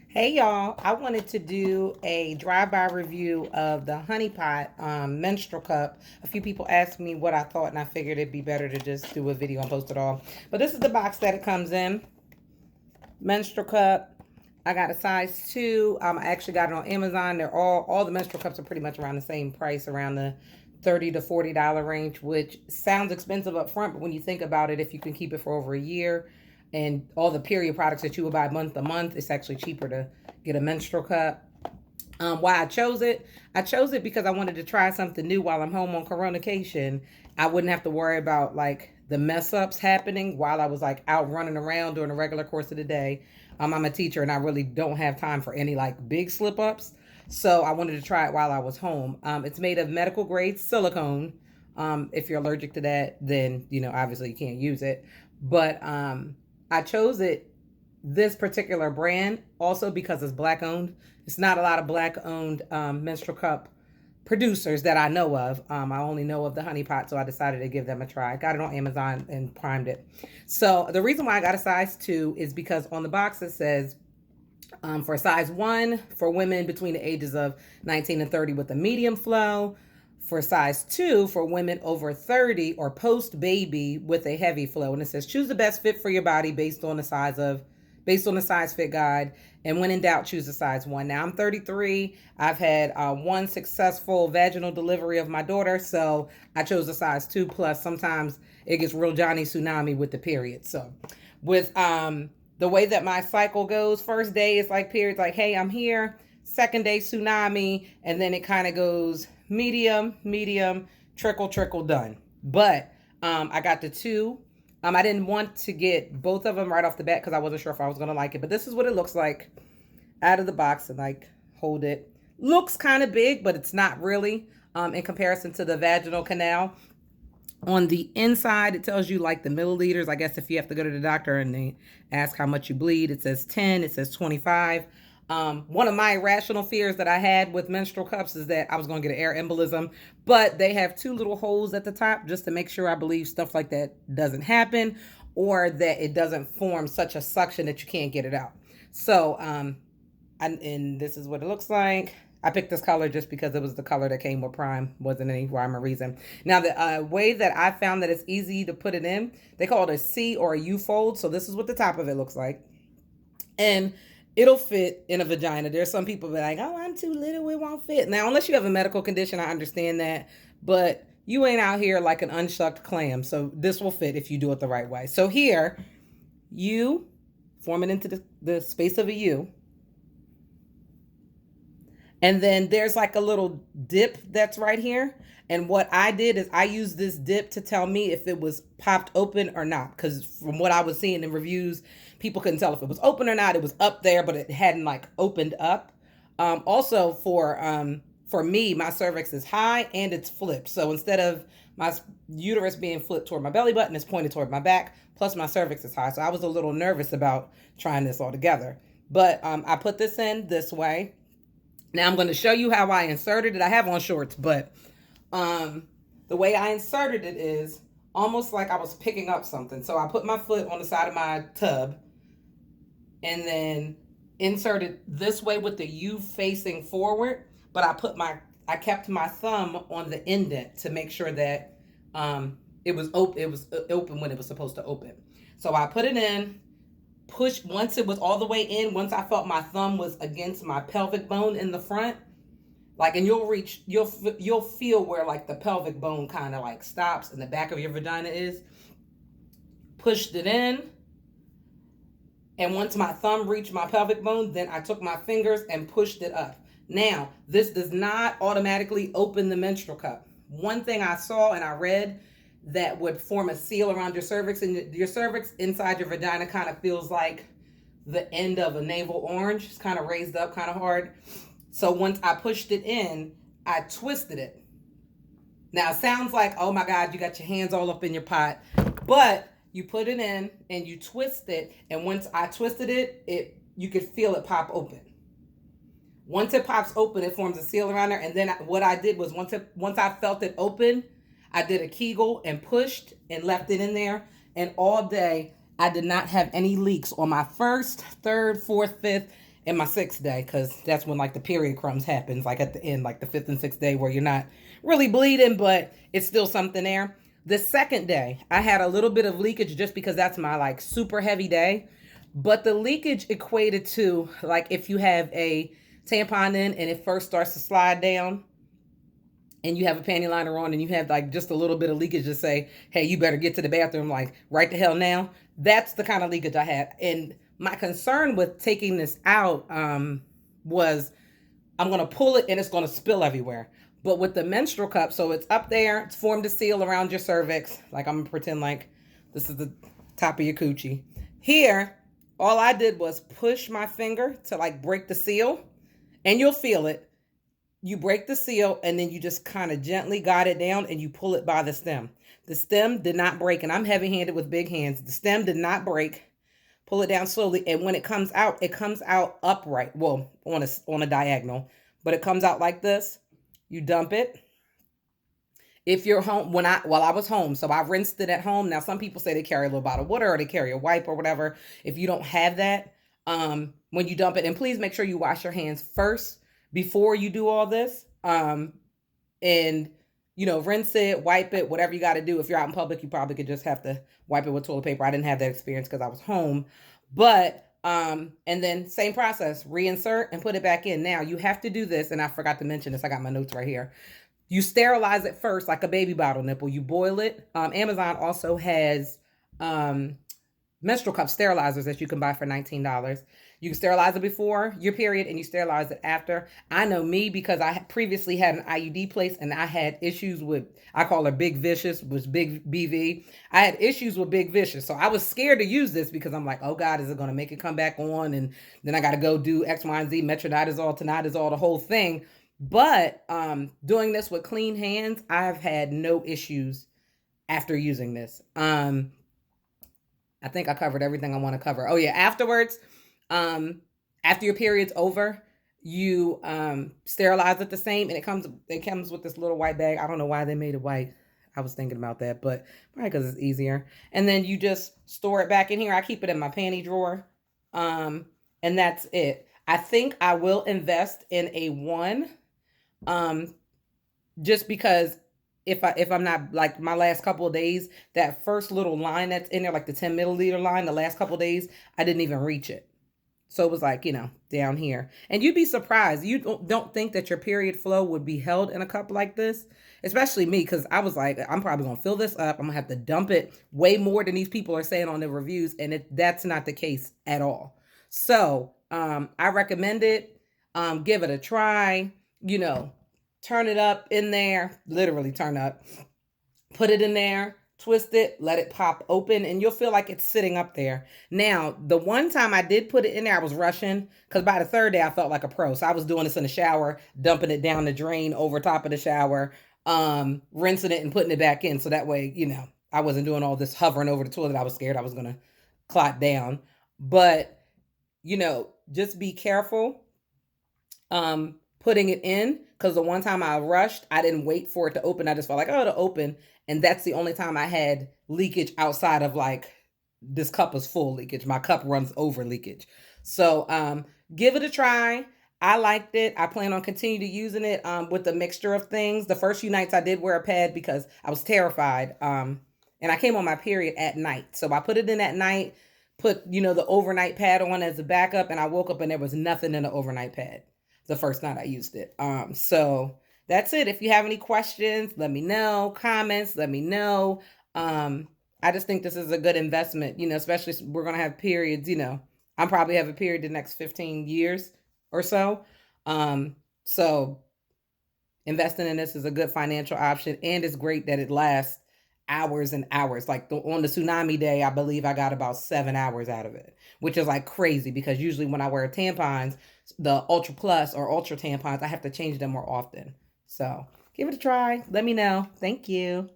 Hey y'all, I wanted to do a drive-by review of the Honey Pot Menstrual Cup. A few people asked me what I thought, and I figured it'd be better to just do a video and post it all. But this is the box that it comes in. Menstrual cup. I got a size 2. I actually got it on Amazon. They're all the menstrual cups are pretty much around the same price, around the $30 to $40 range, which sounds expensive up front, but when you think about it, if you can keep it for over a year and all the period products that you would buy month to month, it's actually cheaper to get a menstrual cup. Why I chose it because I wanted to try something new while I'm home on coronation. I wouldn't have to worry about like the mess ups happening while I was like out running around during the regular course of the day. I'm a teacher and I really don't have time for any like big slip ups. So I wanted to try it while I was home. It's made of medical grade silicone. If you're allergic to that, then obviously you can't use it. But I chose this particular brand also because it's black owned. It's not a lot of black owned menstrual cup producers that I know of. I only know of the Honey Pot, so I decided to give them a try. I got it on Amazon and primed it. So the reason why I got a size 2 is because on the box it says for size 1 for women between the ages of 19 and 30 with a medium flow. For size 2 for women over 30 or post baby with a heavy flow. And it says choose the best fit for your body based on the size fit guide. And when in doubt, choose a size 1. Now I'm 33. I've had one successful vaginal delivery of my daughter, so I chose a size 2. Plus, sometimes it gets real Johnny Tsunami with the period. So, with the way that my cycle goes, first day is like periods, like hey, I'm here. Second day tsunami, and then it kind of goes medium, trickle, done. But I got the 2. I didn't want to get both of them right off the bat because I wasn't sure if I was going to like it. But this is what it looks like out of the box, and like hold it. Looks kind of big, but it's not really in comparison to the vaginal canal. On the inside, it tells you like the milliliters. I guess if you have to go to the doctor and they ask how much you bleed, it says 10, it says 25. One of my irrational fears that I had with menstrual cups is that I was going to get an air embolism, but they have 2 little holes at the top just to make sure I believe stuff like that doesn't happen or that it doesn't form such a suction that you can't get it out. So, and this is what it looks like. I picked this color just because it was the color that came with Prime. Wasn't any rhyme or reason. Now, the way that I found that it's easy to put it in, they call it a C or a U fold. So this is what the top of it looks like. And it'll fit in a vagina. There's some people that are like, oh, I'm too little, it won't fit. Now, unless you have a medical condition, I understand that. But you ain't out here like an unshucked clam. So this will fit if you do it the right way. So here, you form it into the space of a U. And then there's like a little dip that's right here. And what I did is I used this dip to tell me if it was popped open or not. Because from what I was seeing in reviews, people couldn't tell if it was open or not. It was up there, but it hadn't like opened up. Also for me, my cervix is high and it's flipped. So instead of my uterus being flipped toward my belly button, it's pointed toward my back. Plus my cervix is high. So I was a little nervous about trying this all together. But I put this in this way. Now I'm going to show you how I inserted it. I have on shorts, but the way I inserted it is almost like I was picking up something. So I put my foot on the side of my tub and then inserted this way with the U facing forward. But I kept my thumb on the indent to make sure that it was open. It was open when it was supposed to open. So I put it in. Push once it was all the way in, once I felt my thumb was against my pelvic bone in the front, like, and you'll feel where like the pelvic bone kind of like stops and the back of your vagina is. Pushed it in, and once my thumb reached my pelvic bone, then I took my fingers and pushed it up. Now, this does not automatically open the menstrual cup. One thing I saw and I read that would form a seal around your cervix, and your cervix inside your vagina kind of feels like the end of a navel orange. It's kind of raised up kind of hard. So once I pushed it in, I twisted it. Now it sounds like, oh my God, you got your hands all up in your pot, but you put it in and you twist it. And once I twisted it, you could feel it pop open. Once it pops open, it forms a seal around there. And then what I did was once I felt it open, I did a Kegel and pushed and left it in there. And all day, I did not have any leaks on my first, third, fourth, fifth, in my 6th day, because that's when like the period crumbs happens, like at the end, like the 5th and 6th day, where you're not really bleeding, but it's still something there. The 2nd day, I had a little bit of leakage just because that's my like super heavy day. But the leakage equated to like if you have a tampon in and it first starts to slide down and you have a panty liner on and you have like just a little bit of leakage to say, hey, you better get to the bathroom like right the hell now. That's the kind of leakage I had. And my concern with taking this out was I'm going to pull it and it's going to spill everywhere. But with the menstrual cup, so it's up there, it's formed a seal around your cervix. Like I'm going to pretend like this is the top of your coochie. Here, all I did was push my finger to like break the seal, and you'll feel it. You break the seal and then you just kind of gently guide it down and you pull it by the stem. The stem did not break, and I'm heavy-handed with big hands. The stem did not break. Pull it down slowly, and when it comes out upright. Well, on a diagonal, but it comes out like this. You dump it. If you're home, while I was home, so I rinsed it at home. Now some people say they carry a little bottle of water or they carry a wipe or whatever. If you don't have that, when you dump it, and please make sure you wash your hands first before you do all this. And rinse it, wipe it, whatever you got to do. If you're out in public, you probably could just have to wipe it with toilet paper. I didn't have that experience because I was home, but and then same process, reinsert and put it back in. Now you have to do this, and I forgot to mention this. I got my notes right here. You sterilize it first, like a baby bottle nipple. You boil it. Amazon also has menstrual cup sterilizers that you can buy for $19. You can sterilize it before your period and you sterilize it after. I know me because I previously had an IUD placed and I had issues with, I call her Big Vicious, was Big BV. I had issues with Big Vicious. So I was scared to use this because I'm like, oh God, is it going to make it come back on? And then I got to go do X, Y, and Z, metronidazole, tinidazole, the whole thing. But doing this with clean hands, I've had no issues after using this. I think I covered everything I want to cover. Oh yeah, afterwards, after your period's over, you sterilize it the same, and it comes with this little white bag. I don't know why they made it white. I was thinking about that, but probably because it's easier. And then you just store it back in here. I keep it in my panty drawer, and that's it. I think I will invest in a one. Just because if I'm not, like my last couple of days, that first little line that's in there, like the 10 milliliter line, the last couple of days, I didn't even reach it. So it was like, down here. And you'd be surprised. You don't think that your period flow would be held in a cup like this, especially me, because I was like, I'm probably going to fill this up. I'm going to have to dump it way more than these people are saying on their reviews. And that's not the case at all. So I recommend it. Give it a try. Turn it up in there, literally turn up, put it in there, twist it, let it pop open, and you'll feel like it's sitting up there. Now, the one time I did put it in there, I was rushing because by the 3rd day, I felt like a pro. So I was doing this in the shower, dumping it down the drain over top of the shower, rinsing it and putting it back in. So that way, I wasn't doing all this hovering over the toilet. I was scared I was going to clot down. But, just be careful. Putting it in, because the one time I rushed, I didn't wait for it to open. I just felt like, oh, it'll open. And that's the only time I had leakage outside of like, this cup is full leakage. My cup runs over leakage. So give it a try. I liked it. I plan on continuing to using it with the mixture of things. The first few nights I did wear a pad because I was terrified. And I came on my period at night. So I put it in at night, put, the overnight pad on as a backup, and I woke up and there was nothing in the overnight pad the first night I used it. So that's it. If you have any questions, let me know. Comments, let me know. I just think this is a good investment, especially if we're going to have periods, I'm probably have a period the next 15 years or so. So investing in this is a good financial option, and it's great that it lasts hours and hours. Like on the tsunami day, I believe I got about 7 hours out of it, which is like crazy because usually when I wear tampons, the Ultra Plus or Ultra tampons, I have to change them more often. So give it a try. Let me know. Thank you.